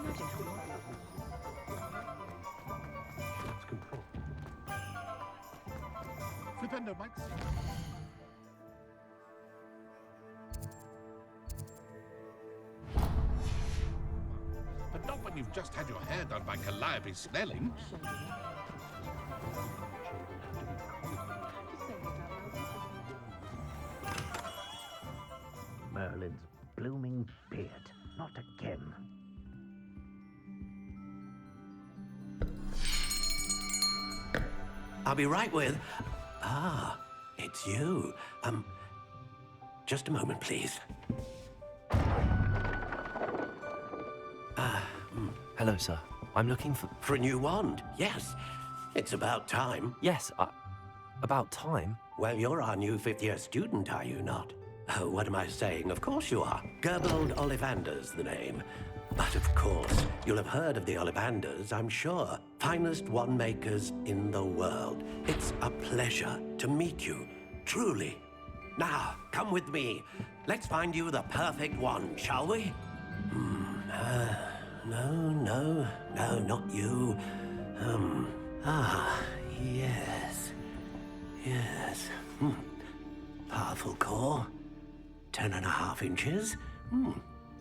Let's control. Flipendo bites. But not when you've just had your hair done by Calliope Snelling. Merlin's blooming beard. Not again. I'll be right with... Ah, it's you. Just a moment, please. Hello, sir. I'm looking for... For a new wand, yes. It's about time. Yes, about time? Well, you're our new fifth-year student, are you not? Oh, what am I saying? Of course you are. Gerbold Ollivanders, the name. But of course, you'll have heard of the Ollivanders, I'm sure. Finest wand makers in the world. It's a pleasure to meet you, truly. Now, come with me. Let's find you the perfect wand, shall we? No, not you. Yes. Powerful core. 10.5 inches.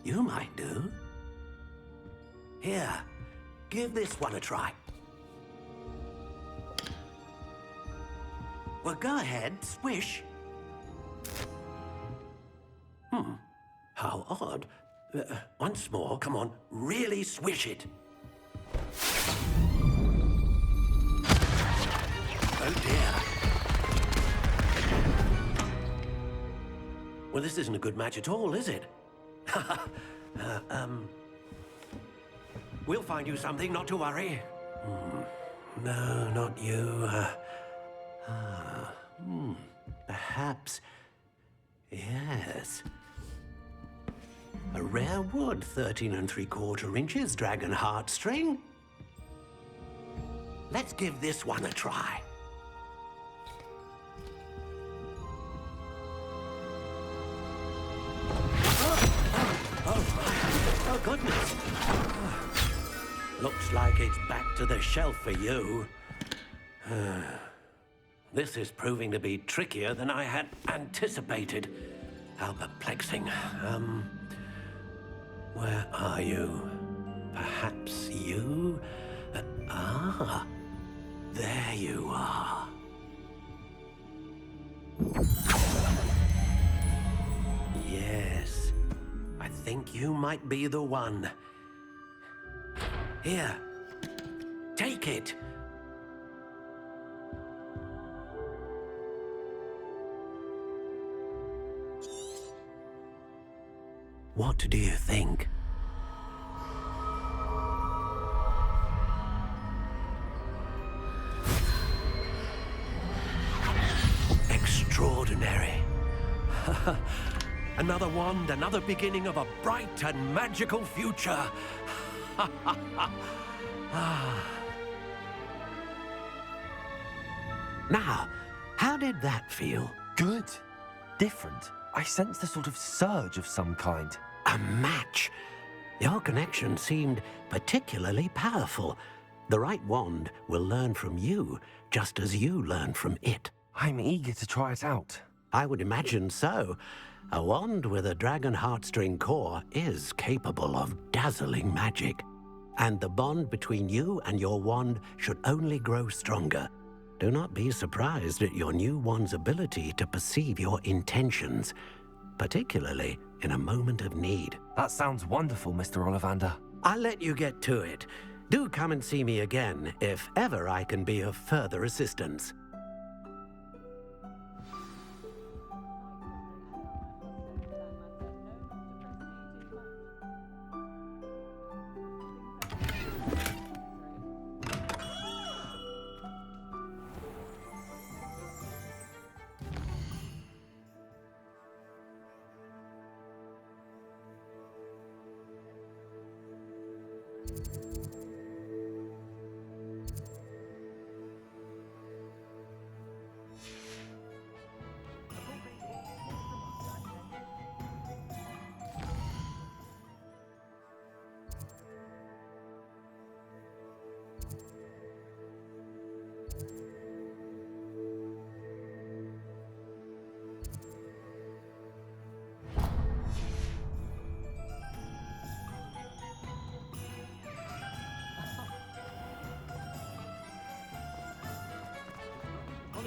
You might do. Here, give this one a try. Well, go ahead, swish. How odd. Once more, come on, really swish it. Oh dear. Well, this isn't a good match at all, is it? We'll find you something, not to worry. No, not you. Perhaps... Yes. A rare wood, 13 3/4 inches, dragon heartstring. Let's give this one a try. Oh, goodness. Looks like it's back to the shelf for you. This is proving to be trickier than I had anticipated. How perplexing. Where are you? Perhaps you? There you are. Yes, I think you might be the one. Here, take it. What do you think? Extraordinary. Another wand, another beginning of a bright and magical future. Now, how did that feel? Good. Different. I sensed a sort of surge of some kind. A match. Your connection seemed particularly powerful. The right wand will learn from you, just as you learn from it. I'm eager to try it out. I would imagine so. A wand with a dragon heartstring core is capable of dazzling magic. And the bond between you and your wand should only grow stronger. Do not be surprised at your new wand's ability to perceive your intentions, particularly in a moment of need. That sounds wonderful, Mr. Ollivander. I'll let you get to it. Do come and see me again if ever I can be of further assistance.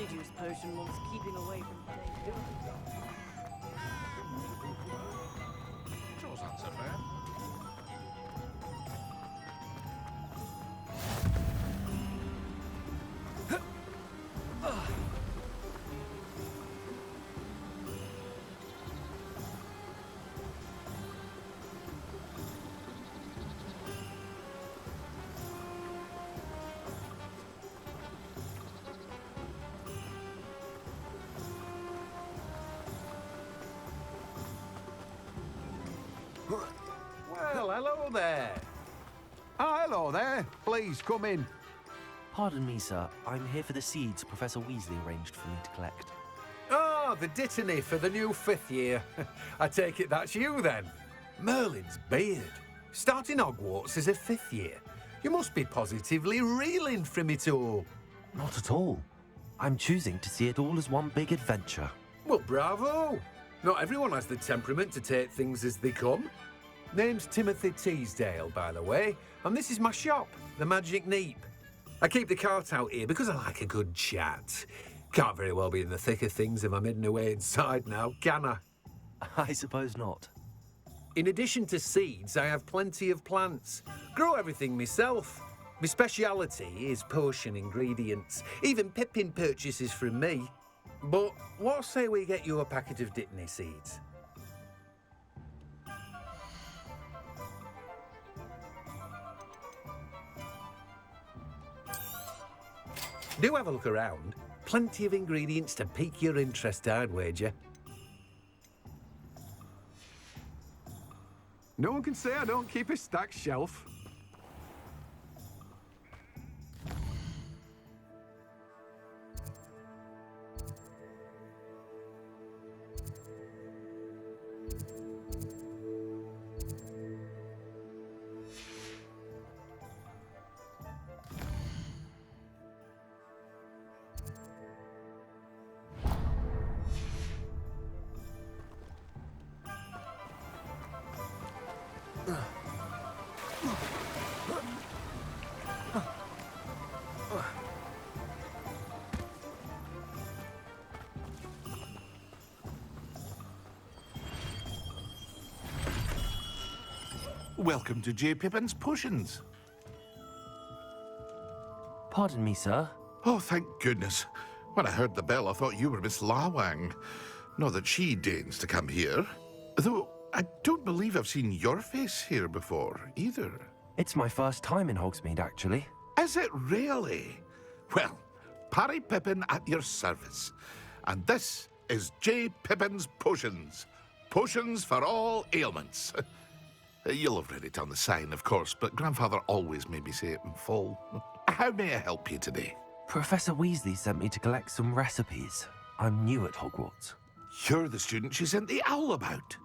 honeyjuice potion wants keeping away from danger. Chore's not so bad. Well, hello there. Hello there. Please come in. Pardon me, sir. I'm here for the seeds Professor Weasley arranged for me to collect. Oh, the dittany for the new 5th year. I take it that's you then. Merlin's beard. Starting Hogwarts as a 5th year. You must be positively reeling from it all. Not at all. I'm choosing to see it all as one big adventure. Well, bravo. Not everyone has the temperament to take things as they come. Name's Timothy Teasdale, by the way, and this is my shop, the Magic Neep. I keep the cart out here because I like a good chat. Can't very well be in the thick of things if I'm hidden away inside now, can I? I suppose not. In addition to seeds, I have plenty of plants. Grow everything myself. My speciality is potion ingredients. Even Pippin purchases from me. But what say we get you a packet of dittany seeds? Do have a look around. Plenty of ingredients to pique your interest, I'd wager. No one can say I don't keep a stacked shelf. Welcome to J. Pippin's Potions. Pardon me, sir. Oh, thank goodness. When I heard the bell, I thought you were Miss Lawang. Not that she deigns to come here. Though I don't believe I've seen your face here before, either. It's my first time in Hogsmeade, actually. Is it really? Well, Parry Pippin at your service. And this is J. Pippin's Potions. Potions for all ailments. You'll have read it on the sign, of course, but Grandfather always made me say it in full. How may I help you today? Professor Weasley sent me to collect some recipes. I'm new at Hogwarts. You're the student she sent the owl about.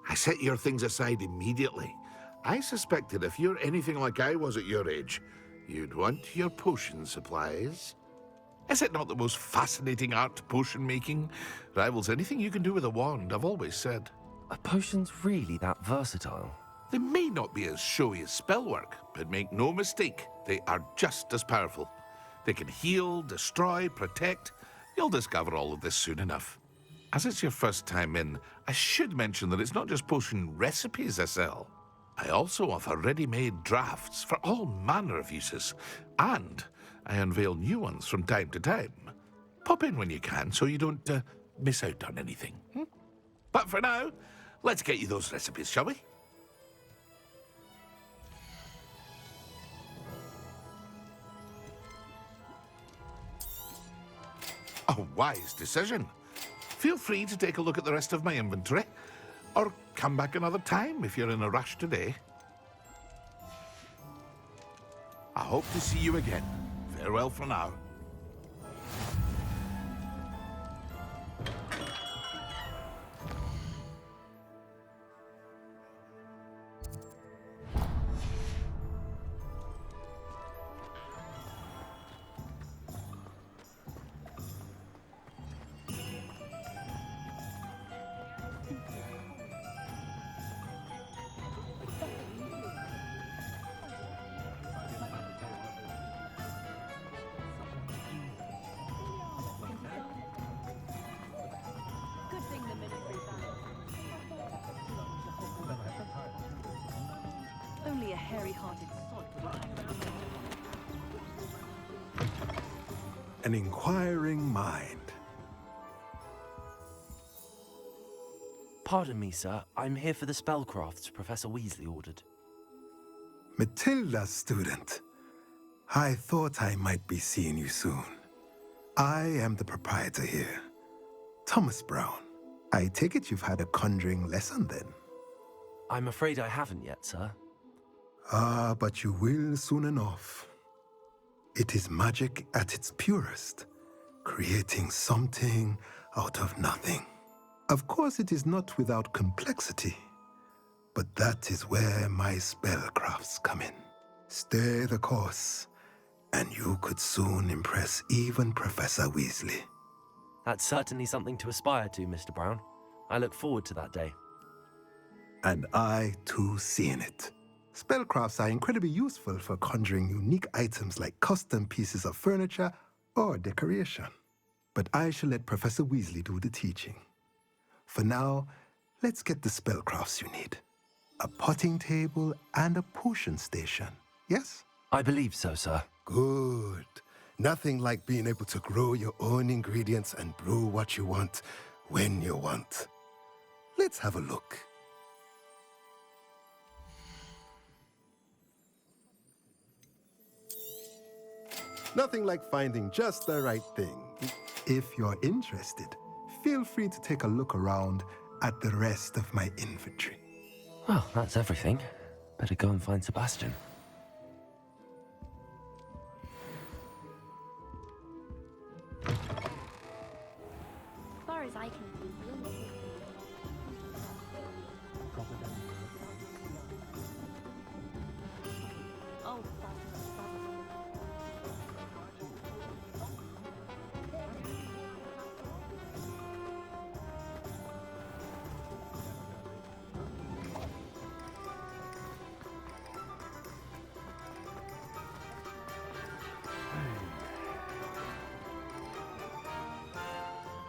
I set your things aside immediately. I suspected if you're anything like I was at your age, you'd want your potion supplies. Is it not the most fascinating art, potion making? Rivals anything you can do with a wand, I've always said. Are potions really that versatile? They may not be as showy as spellwork, but make no mistake, they are just as powerful. They can heal, destroy, protect. You'll discover all of this soon enough. As it's your first time in, I should mention that it's not just potion recipes I sell. I also offer ready-made drafts for all manner of uses, and I unveil new ones from time to time. Pop in when you can so you don't miss out on anything. But for now, let's get you those recipes, shall we? A wise decision. Feel free to take a look at the rest of my inventory, or come back another time if you're in a rush today. I hope to see you again. Farewell for now. hairy-hearted sod would like. An inquiring mind. Pardon me, sir. I'm here for the spellcrafts Professor Weasley ordered. Matilda's student. I thought I might be seeing you soon. I am the proprietor here, Thomas Brown. I take it you've had a conjuring lesson then? I'm afraid I haven't yet, sir. Ah, but you will soon enough. It is magic at its purest, creating something out of nothing. Of course, it is not without complexity, but that is where my spellcrafts come in. Stay the course, and you could soon impress even Professor Weasley. That's certainly something to aspire to, Mr. Brown. I look forward to that day. And I, too, seeing it. Spellcrafts are incredibly useful for conjuring unique items like custom pieces of furniture or decoration. But I shall let Professor Weasley do the teaching. For now, let's get the spellcrafts you need. A potting table and a potion station, yes? I believe so, sir. Good. Nothing like being able to grow your own ingredients and brew what you want when you want. Let's have a look. Nothing like finding just the right thing. If you're interested, feel free to take a look around at the rest of my inventory. Well, that's everything. Better go and find Sebastian. As far as I can see, oh,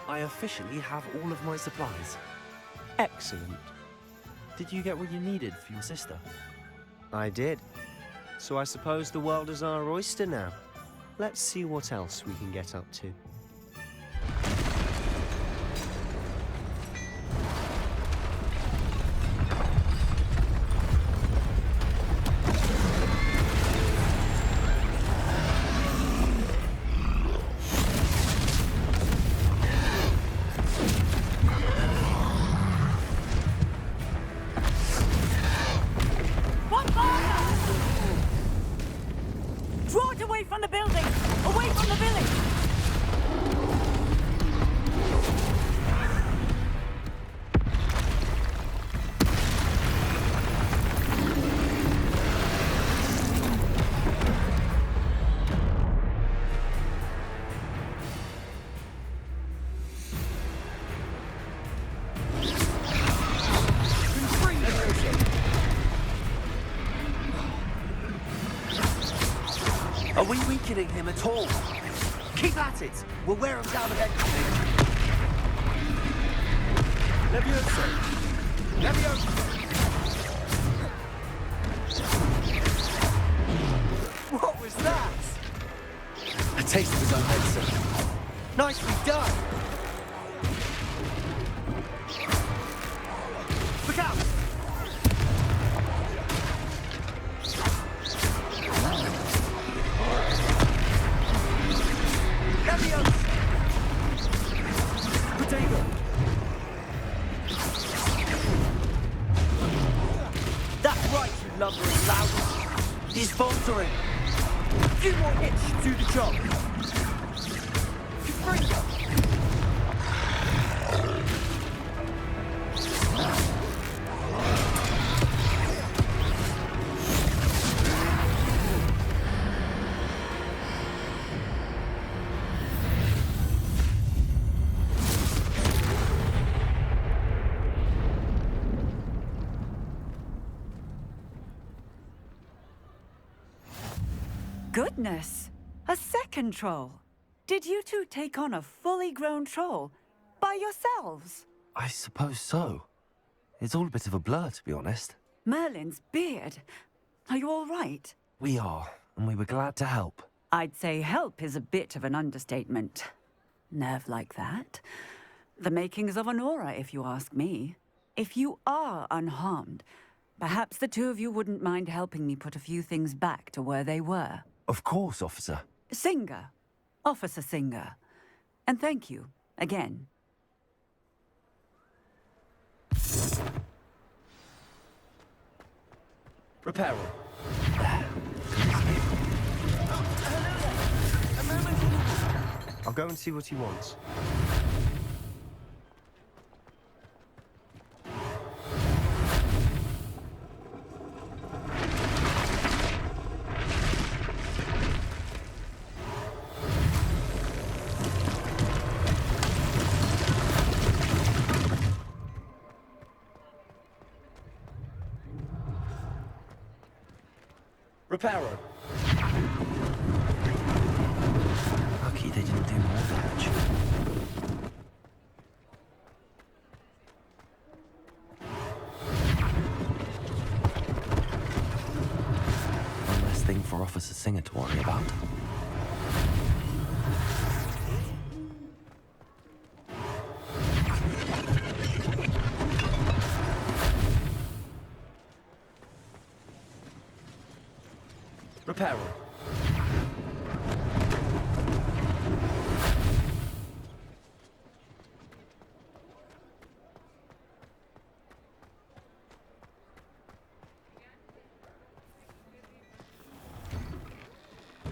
I officially have all of my supplies. Excellent. Did you get what you needed for your sister? I did. So I suppose the world is our oyster now. Let's see what else we can get up to. Draw it away from the building! Away from the village! Are we weakening him at all? Keep at it! We'll wear him down eventually. Levioso! Levioso! What was that? A taste of his own medicine. Nicely done! Look out! Potato! That's right, you lumbering lout! He's faltering! Few more hits to the job! Goodness! A second troll! Did you two take on a fully grown troll by yourselves? I suppose so. It's all a bit of a blur, to be honest. Merlin's beard. Are you all right? We are, and we were glad to help. I'd say help is a bit of an understatement. Nerve like that. The makings of an aura, if you ask me. If you are unharmed, perhaps the two of you wouldn't mind helping me put a few things back to where they were. Of course, officer. Singer. Officer Singer. And thank you, again. Reparo. I'll go and see what he wants. Reparo. Lucky they didn't do more damage. One less thing for Officer Singer to worry about. Reparo.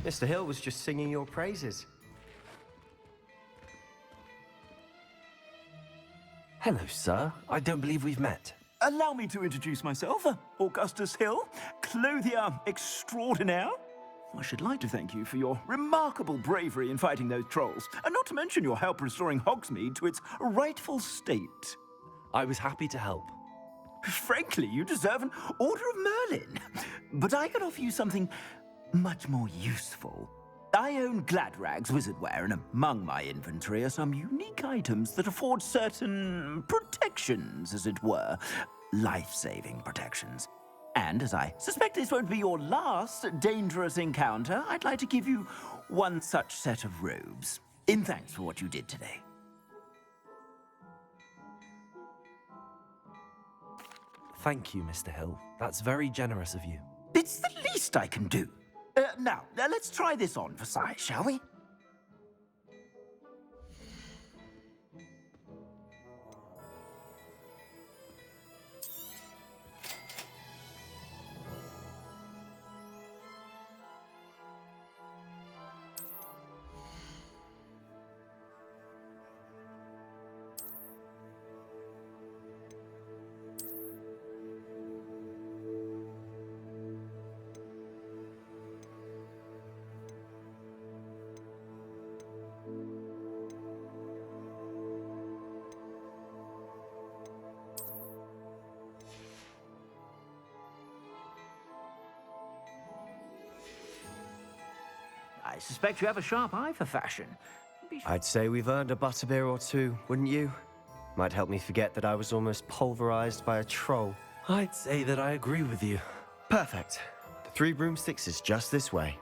Mr. Hill was just singing your praises. Hello, sir. I don't believe we've met. Allow me to introduce myself, Augustus Hill, clothier extraordinaire. I should like to thank you for your remarkable bravery in fighting those trolls, and not to mention your help restoring Hogsmeade to its rightful state. I was happy to help. Frankly, you deserve an Order of Merlin. But I can offer you something much more useful. I own Gladrag's wizardware, and among my inventory are some unique items that afford certain protections, as it were. Life-saving protections. And as I suspect this won't be your last dangerous encounter, I'd like to give you one such set of robes, in thanks for what you did today. Thank you, Mr. Hill. That's very generous of you. It's the least I can do. Now, let's try this on for size, shall we? I suspect you have a sharp eye for fashion. I'd say we've earned a butterbeer or two, wouldn't you? Might help me forget that I was almost pulverized by a troll. I'd say that I agree with you. Perfect. The 3 broomsticks is just this way.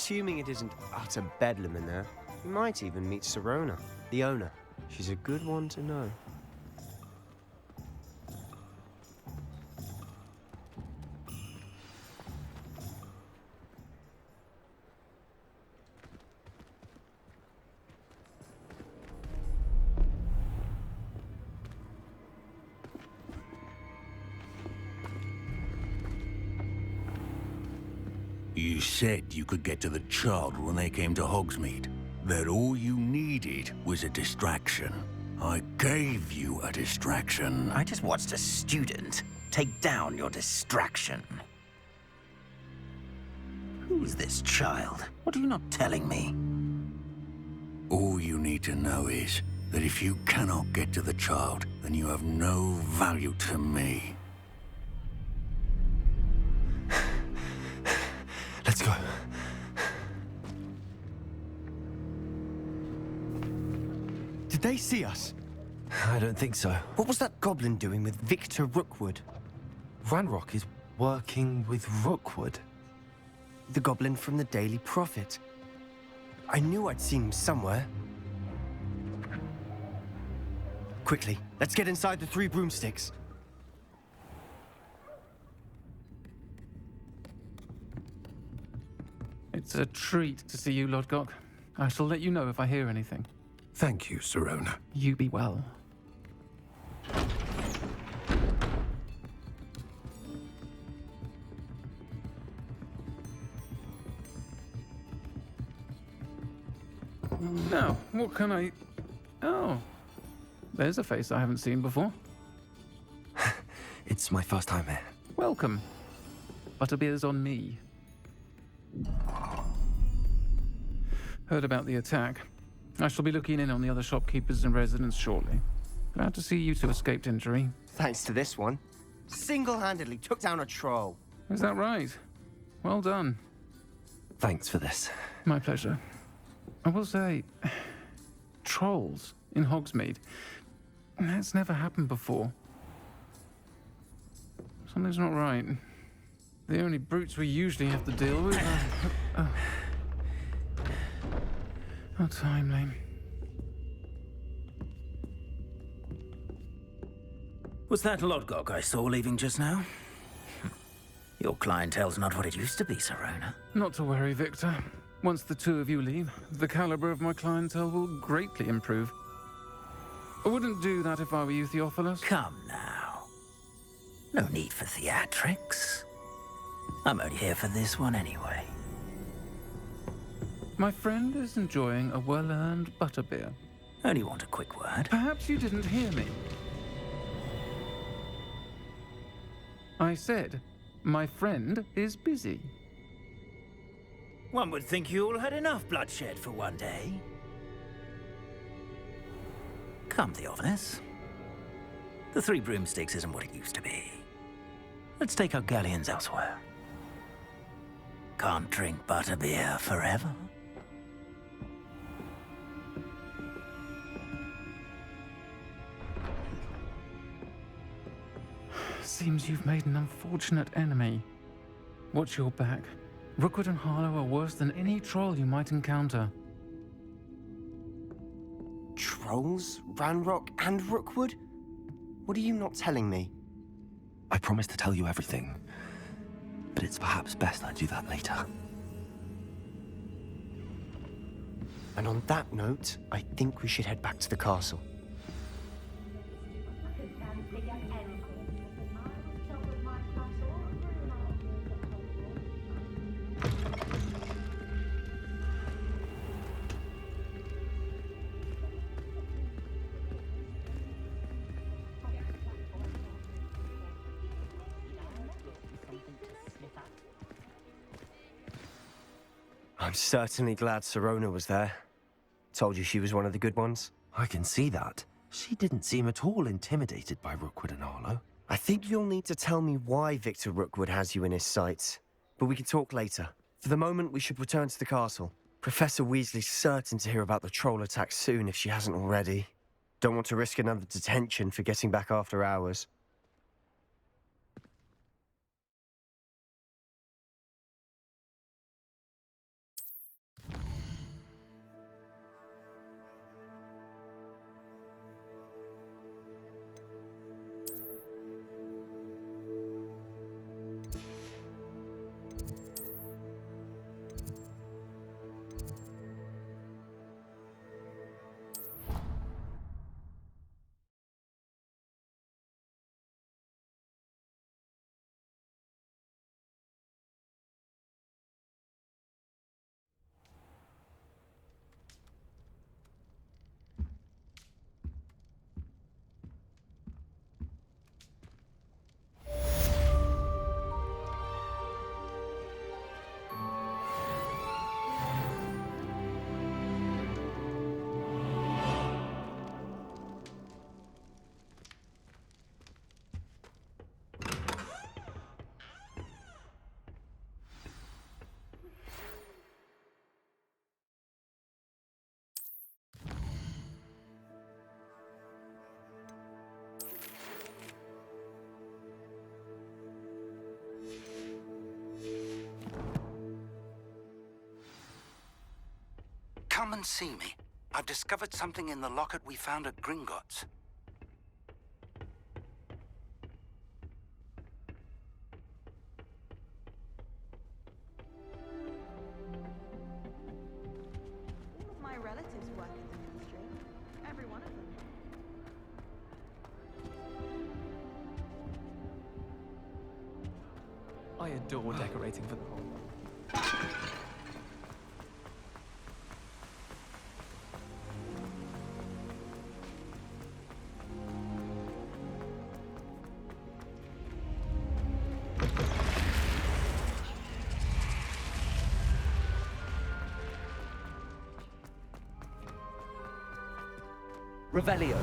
Assuming it isn't utter bedlam in there, you might even meet Sirona, the owner. She's a good one to know. You said you could get to the child when they came to Hogsmeade. That all you needed was a distraction. I gave you a distraction. I just watched a student take down your distraction. Who's this child? What are you not telling me? All you need to know is that if you cannot get to the child, then you have no value to me. Let's go. Did they see us? I don't think so. What was that goblin doing with Victor Rookwood? Ranrock is working with Rookwood. The goblin from the Daily Prophet. I knew I'd seen him somewhere. Quickly, let's get inside the 3 broomsticks. It's a treat to see you, Lodgok. I shall let you know if I hear anything. Thank you, Sirona. You be well. Now, what can I... Oh, there's a face I haven't seen before. It's my first time here. Welcome. Butterbeer's on me. Heard about the attack. I shall be looking in on the other shopkeepers and residents shortly. Glad to see you two escaped injury. Thanks to this one. Single-handedly took down a troll. Is that right? Well done. Thanks for this. My pleasure. I will say, trolls in Hogsmeade. That's never happened before. Something's not right. The only brutes we usually have to deal with are... How timely. Was that Lodgok I saw leaving just now? Your clientele's not what it used to be, Sirona. Not to worry, Victor. Once the two of you leave, the caliber of my clientele will greatly improve. I wouldn't do that if I were you, Theophilus. Come now. No need for theatrics. I'm only here for this one anyway. My friend is enjoying a well-earned butterbeer. Only want a quick word. Perhaps you didn't hear me. I said, my friend is busy. One would think you all had enough bloodshed for one day. Come, Theophilus. The 3 broomsticks isn't what it used to be. Let's take our galleons elsewhere. Can't drink butterbeer forever. Seems you've made an unfortunate enemy. Watch your back. Rookwood and Harlow are worse than any troll you might encounter. Trolls? Ranrock and Rookwood? What are you not telling me? I promise to tell you everything, but it's perhaps best I do that later. And on that note, I think we should head back to the castle. I'm certainly glad Sirona was there. Told you she was one of the good ones. I can see that. She didn't seem at all intimidated by Rookwood and Harlow. I think you'll need to tell me why Victor Rookwood has you in his sights. But we can talk later. For the moment, we should return to the castle. Professor Weasley's certain to hear about the troll attack soon if she hasn't already. Don't want to risk another detention for getting back after hours. Come and see me. I've discovered something in the locket we found at Gringotts. All of my relatives work in the ministry. Every one of them. I adore decorating for the hall. Revelio.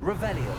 Revelio.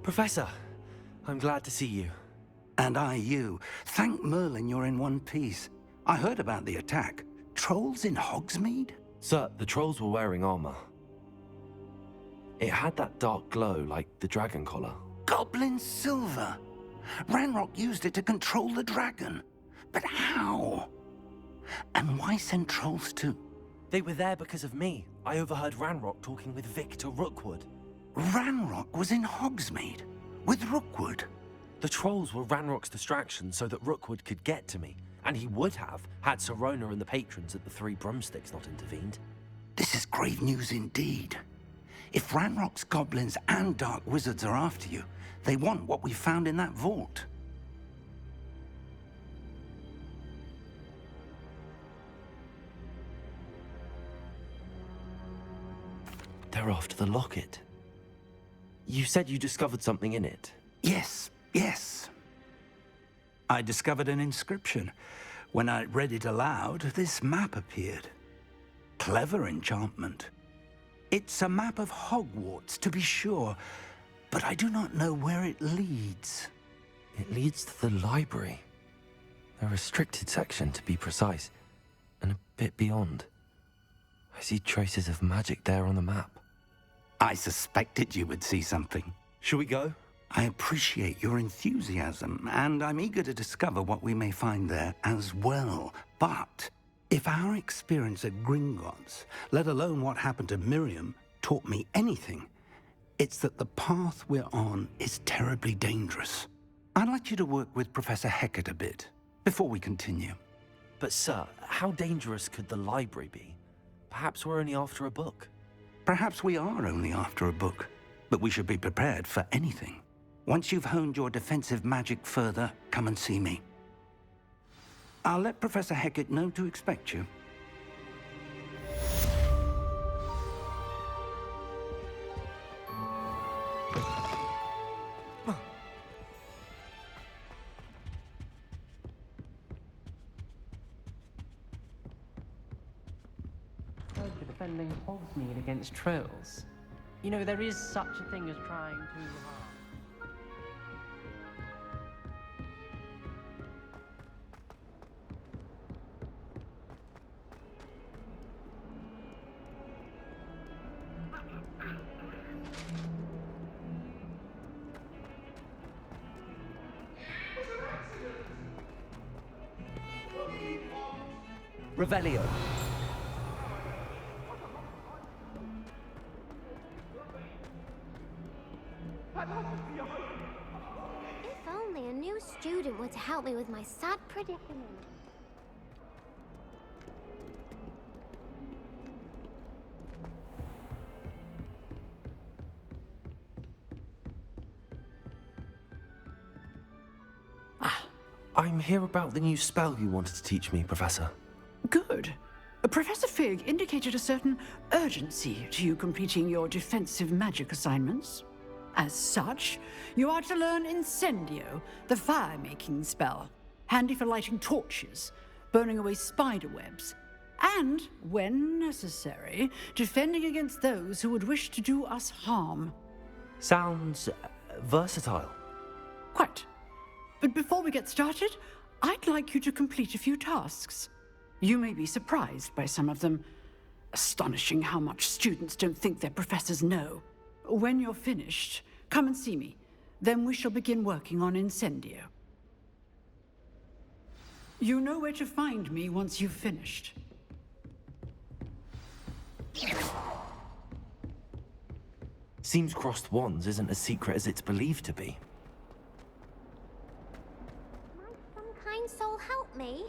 Professor, I'm glad to see you. And I you. Thank Merlin you're in one piece. I heard about the attack. Trolls in Hogsmeade? Sir, the trolls were wearing armor. It had that dark glow like the dragon collar. Goblin silver. Ranrock used it to control the dragon. But how? And why send trolls too? They were there because of me. I overheard Ranrock talking with Victor Rookwood. Ranrock was in Hogsmeade with Rookwood. The trolls were Ranrock's distraction so that Rookwood could get to me. And he would have, had Sirona and the patrons at the Three Broomsticks not intervened. This is grave news indeed. If Ranrock's goblins and dark wizards are after you, they want what we found in that vault. They're after the locket. You said you discovered something in it. Yes, yes. I discovered an inscription. When I read it aloud, this map appeared. Clever enchantment. It's a map of Hogwarts, to be sure, but I do not know where it leads. It leads to the library. A restricted section, to be precise, and a bit beyond. I see traces of magic there on the map. I suspected you would see something. Shall we go? I appreciate your enthusiasm, and I'm eager to discover what we may find there as well. But if our experience at Gringotts, let alone what happened to Miriam, taught me anything, it's that the path we're on is terribly dangerous. I'd like you to work with Professor Hecat a bit before we continue. But sir, how dangerous could the library be? Perhaps we're only after a book. Perhaps we are only after a book, but we should be prepared for anything. Once you've honed your defensive magic further, come and see me. I'll let Professor Hecat know to expect you. For defending Hogsmeade against trolls. You know, there is such a thing as trying too hard. Revelio. If only a new student were to help me with my sad predicament. I'm here about the new spell you wanted to teach me, Professor. Good. Professor Fig indicated a certain urgency to you completing your defensive magic assignments. As such, you are to learn Incendio, the fire-making spell, handy for lighting torches, burning away spider webs, and, when necessary, defending against those who would wish to do us harm. Sounds versatile. Quite. But before we get started, I'd like you to complete a few tasks. You may be surprised by some of them. Astonishing how much students don't think their professors know. When you're finished, come and see me. Then we shall begin working on Incendio. You know where to find me once you've finished. Seems crossed wands isn't as secret as it's believed to be. Might some kind soul help me?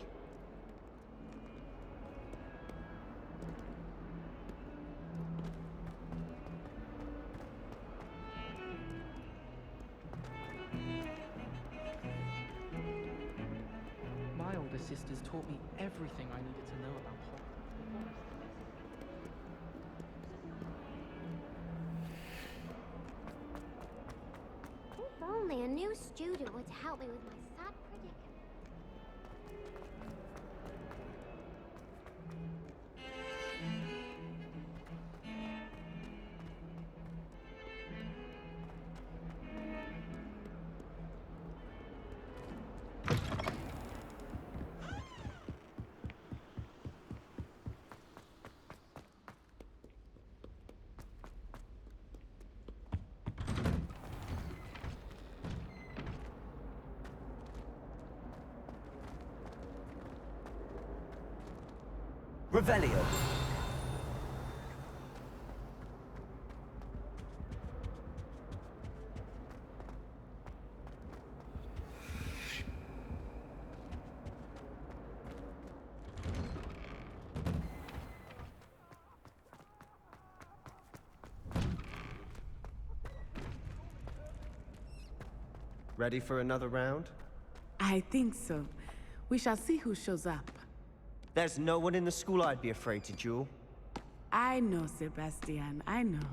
My older sisters taught me everything I needed to know about Hogwarts. If only a new student were to help me with my sad predicament. Revelio. Ready for another round? I think so. We shall see who shows up. There's no one in the school I'd be afraid to duel. I know, Sebastian. I know.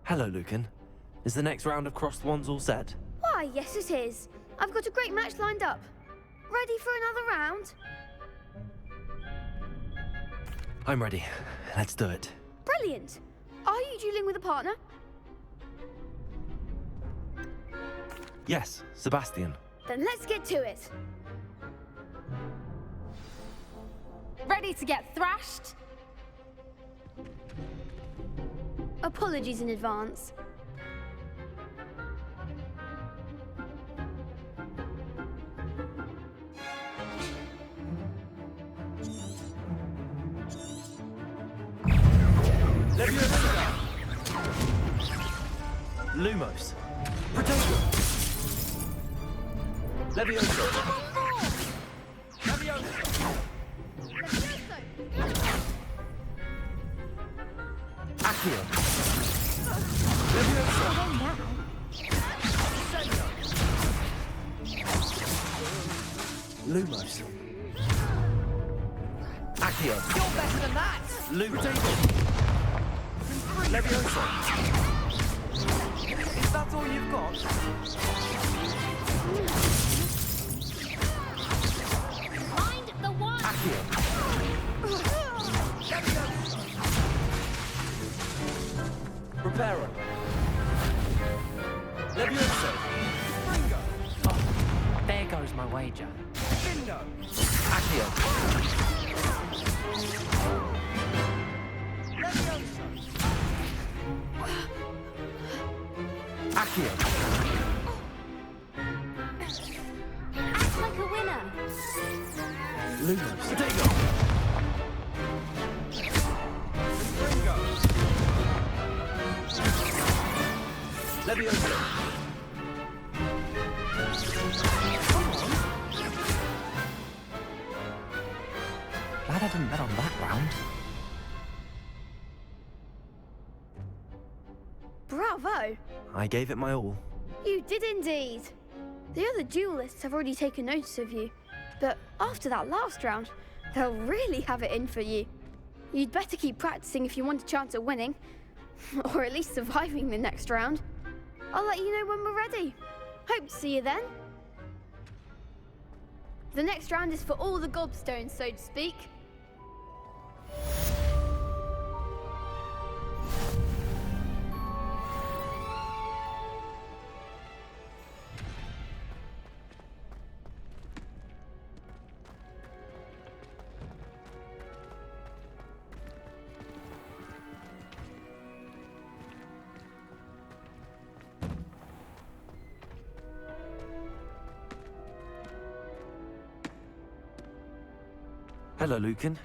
Hello, Lucan. Is the next round of crossed wands all set? Why, yes it is. I've got a great match lined up. Ready for another round? I'm ready. Let's do it. Brilliant. Are you dueling with a partner? Yes, Sebastian. Then let's get to it. Ready to get thrashed? Apologies in advance. Lumos. Protego. Levioso. Levioso. Accio. Levioso. Lumos. Accio. You're better than that! Lumos. Levioso. Is that all you've got? Mind the one! Accio. Preparo. Levioso. Ringo. Oh, there goes my wager. Bindo. Accio. Levioso. Accio. Act like a winner. Lumos. Potato! Leviosa! Glad I didn't bet on that round. Bravo! I gave it my all. You did indeed. The other duelists have already taken notice of you, but after that last round, they'll really have it in for you. You'd better keep practicing if you want a chance at winning, or at least surviving the next round. I'll let you know when we're ready. Hope to see you then. The next round is for all the gobstones, so to speak. Hello, Lucan.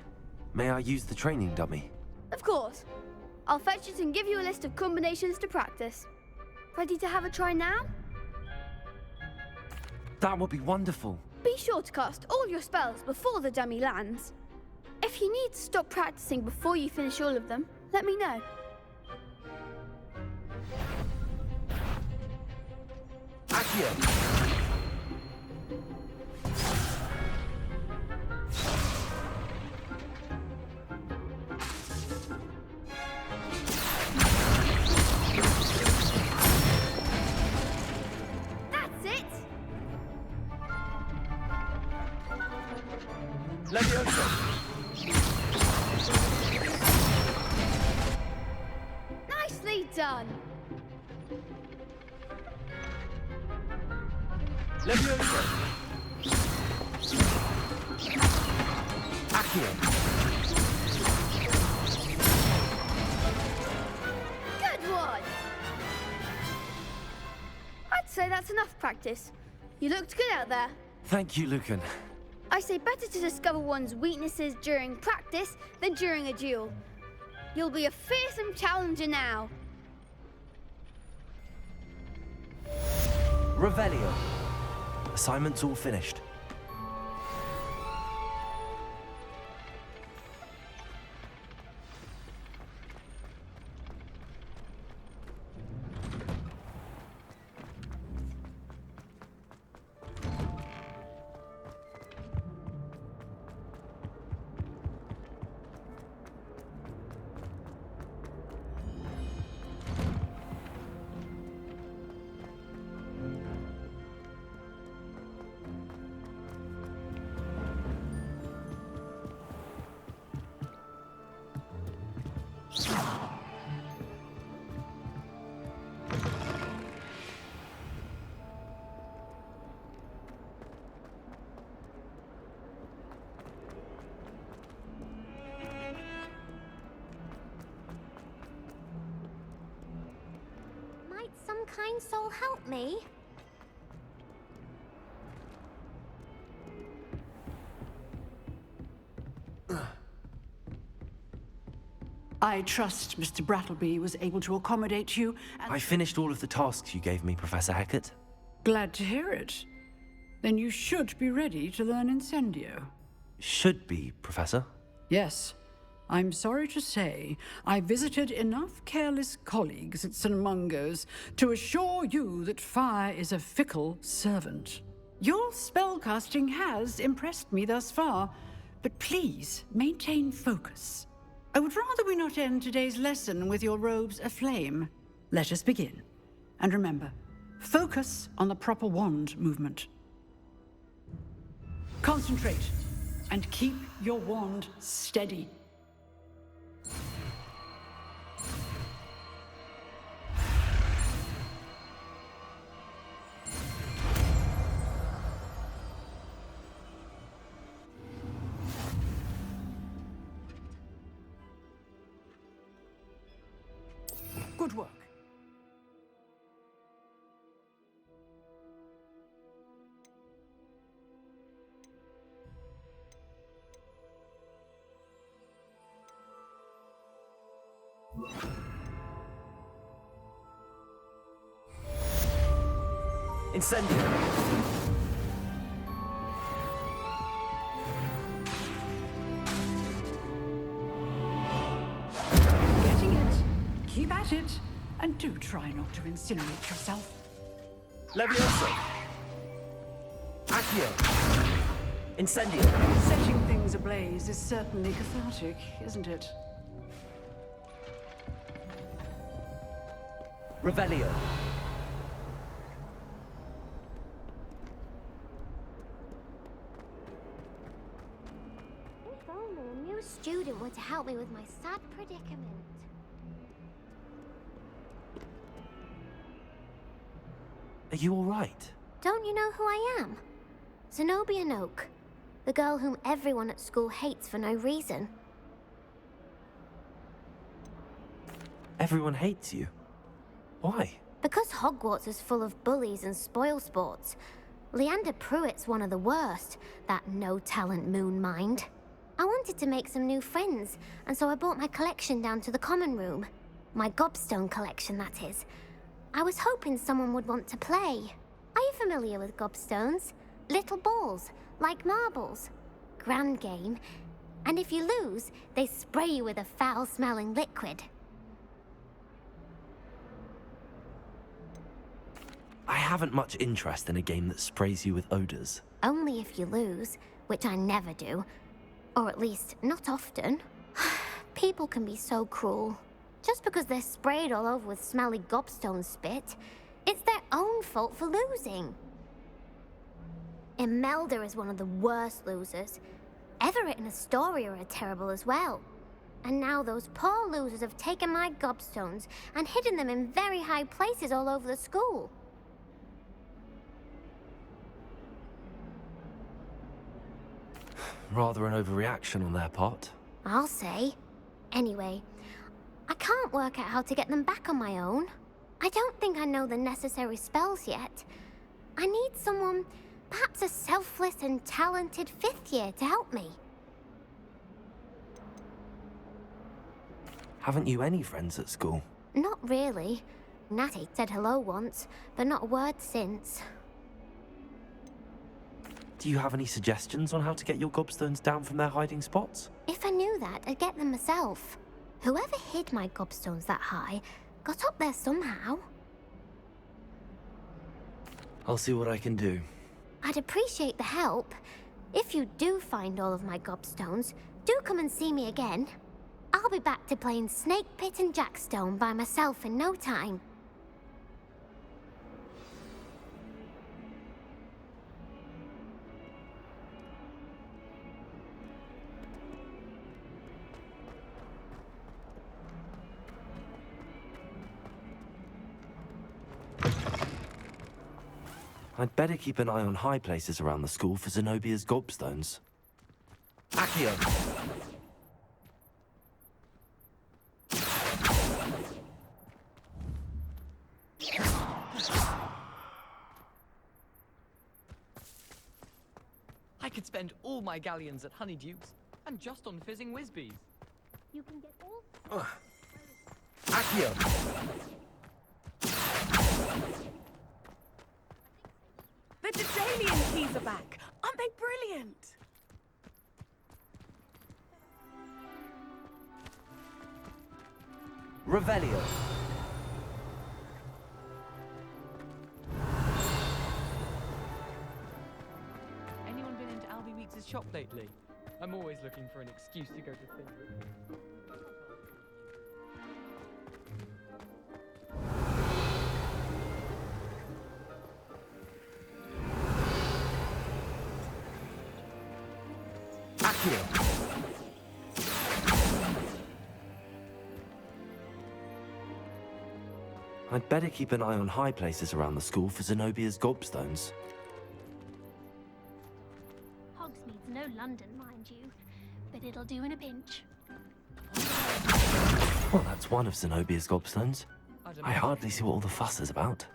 May I use the training dummy? Of course. I'll fetch it and give you a list of combinations to practice. Ready to have a try now? That would be wonderful. Be sure to cast all your spells before the dummy lands. If you need to stop practicing before you finish all of them, let me know. Accio! That's it! Leviosa! Nicely done! Leviosa! Accio! Good one! I'd say that's enough practice. You looked good out there. Thank you, Lucan. I say better to discover one's weaknesses during practice than during a duel. You'll be a fearsome challenger now. Revelio. Assignment's all finished. Might some kind soul help me? I trust Mr. Brattleby was able to accommodate you, and I finished all of the tasks you gave me, Professor Hecat. glad to hear it. Then you should be ready to learn Incendio. Should be, Professor. Yes. I'm sorry to say, I visited enough careless colleagues at St. Mungo's to assure you that fire is a fickle servant. Your spellcasting has impressed me thus far, but please maintain focus. I would rather we not end today's lesson with your robes aflame. Let us begin. And remember, focus on the proper wand movement. Concentrate, and keep your wand steady. Good work. Incendio! Getting it. Keep at it. And do try not to incinerate yourself. Levioso! Accio! Incendio! Setting things ablaze is certainly cathartic, isn't it? Revelio! If only a new student were to help me with my sad predicament. Are you all right? Don't you know who I am? Zenobia Noak, the girl whom everyone at school hates for no reason. Everyone hates you. Why? Because Hogwarts is full of bullies and spoilsports. Leander Pruitt's one of the worst, that no-talent moon mind. I wanted to make some new friends, and so I brought my collection down to the common room. My gobstone collection, that is. I was hoping someone would want to play. Are you familiar with gobstones? Little balls, like marbles. Grand game. And if you lose, they spray you with a foul-smelling liquid. I haven't much interest in a game that sprays you with odors. Only if you lose, which I never do. Or at least, not often. People can be so cruel. Just because they're sprayed all over with smelly gobstone spit, it's their own fault for losing. Imelda is one of the worst losers. Everett and Astoria are terrible as well. And now those poor losers have taken my gobstones and hidden them in very high places all over the school. Rather an overreaction on their part. I'll say. Anyway, I can't work out how to get them back on my own. I don't think I know the necessary spells yet. I need someone, perhaps a selfless and talented 5th year to help me. Haven't you any friends at school? Not really. Natty said hello once, but not a word since. Do you have any suggestions on how to get your gobstones down from their hiding spots? If I knew that, I'd get them myself. Whoever hid my gobstones that high got up there somehow. I'll see what I can do. I'd appreciate the help. If you do find all of my gobstones, do come and see me again. I'll be back to playing Snake Pit and Jackstone by myself in no time. I'd better keep an eye on high places around the school for Zenobia's gobstones. Accio! I could spend all my galleons at Honeydukes and just on fizzing Whizbees. You can get all... Accio! The Daedalian keys are back. Aren't they brilliant? Revelio! Anyone been into Albie Weeks' shop lately? I'm always looking for an excuse to go to things. I'd better keep an eye on high places around the school for Zenobia's gobstones. Hogsmeade's no London, mind you, but it'll do in a pinch. Well, that's one of Zenobia's gobstones. I hardly see what all the fuss is about.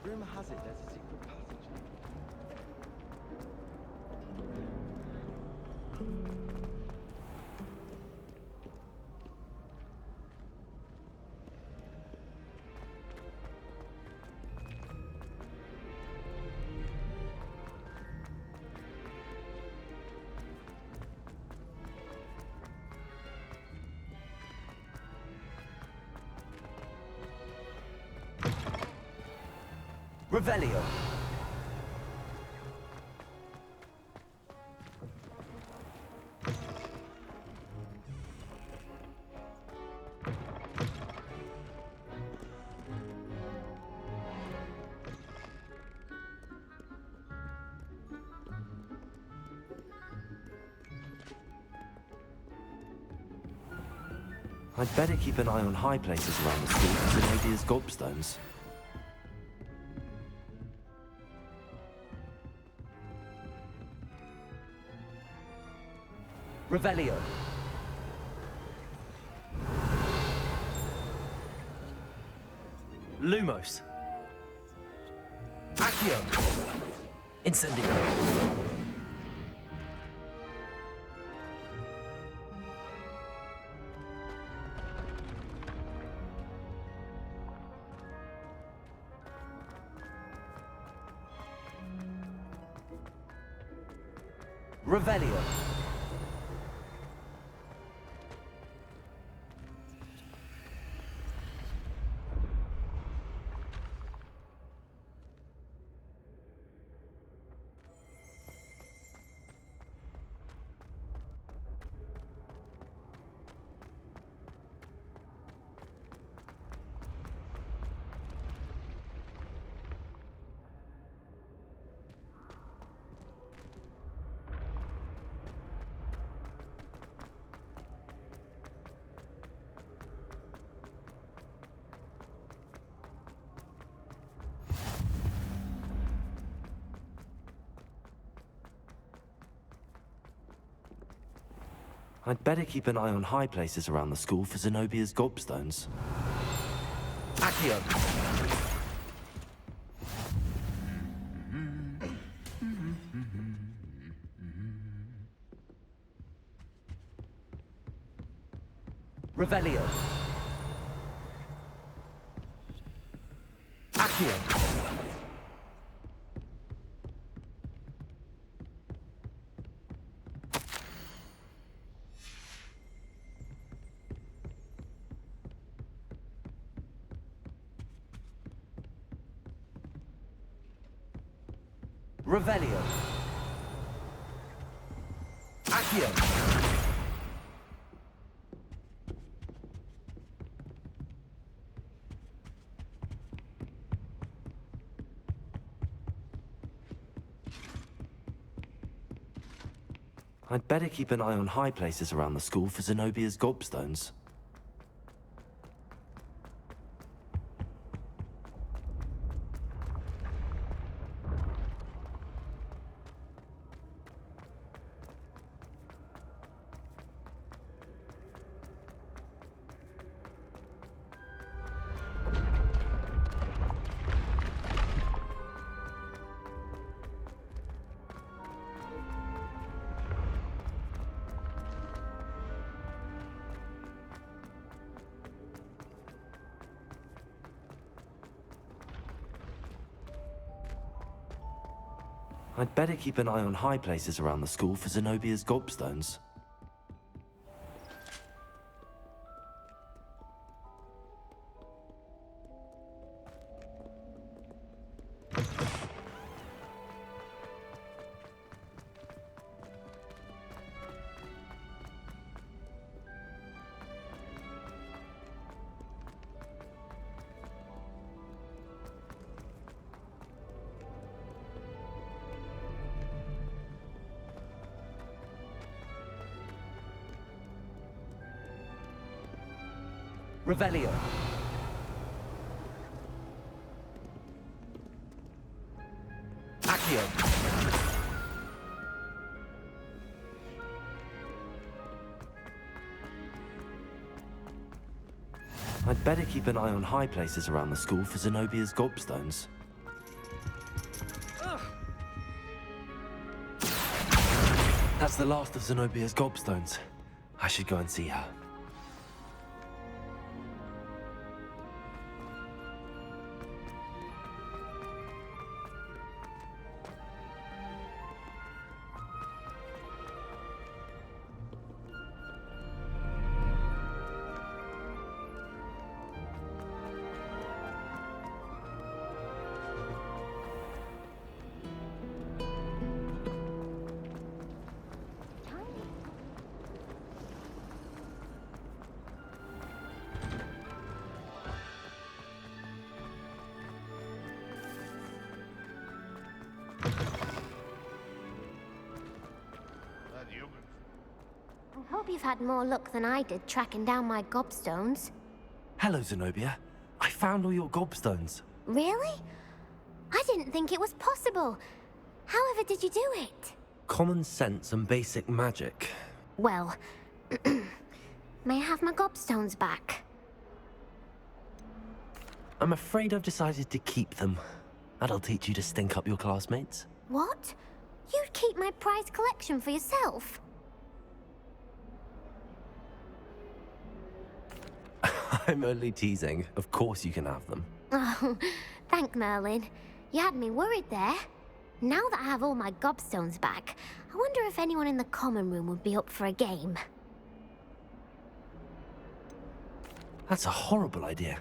Rumor has it there's a secret passage. Revelio. I'd better keep an eye on high places around the school for Zenodia's gobstones. Revelio. Lumos. Accio. Incendio. Revelio. I'd better keep an eye on high places around the school for Zenobia's gobstones. Accio. Revelio. Accio. Revelio. Accio. I'd better keep an eye on high places around the school for Zenobia's gobstones. I'd better keep an eye on high places around the school for Zenobia's gobstones. Revelio. Accio. I'd better keep an eye on high places around the school for Zenobia's gobstones. That's the last of Zenobia's gobstones. I should go and see her. hope you've had more luck than I did tracking down my gobstones. Hello, Zenobia. I found all your gobstones. Really? I didn't think it was possible. However did you do it? Common sense and basic magic. Well, may I have my gobstones back? I'm afraid I've decided to keep them. That'll teach you to stink up your classmates. What? You'd keep my prized collection for yourself? I'm only teasing. Of course you can have them. Oh, thank Merlin. You had me worried there. Now that I have all my gobstones back, I wonder if anyone in the common room would be up for a game. That's a horrible idea.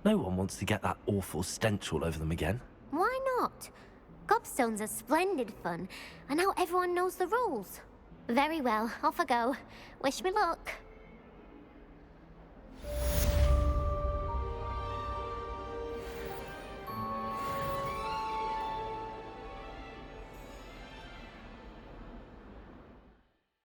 No one wants to get that awful stench all over them again. Why not? Gobstones are splendid fun, and now everyone knows the rules. Very well, off I go. Wish me luck.